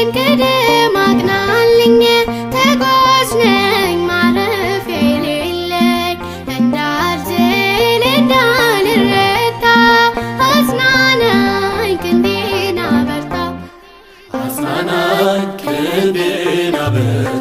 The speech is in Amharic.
ቅድም አቅናልኝ ተጓዥ ነኝ ማረፊያ የሌለኝ እንዳልዝል እንዳልረታ አጽናናኝ ክንዴን አበርታ አጽናናኝ ክንዴን አበርታ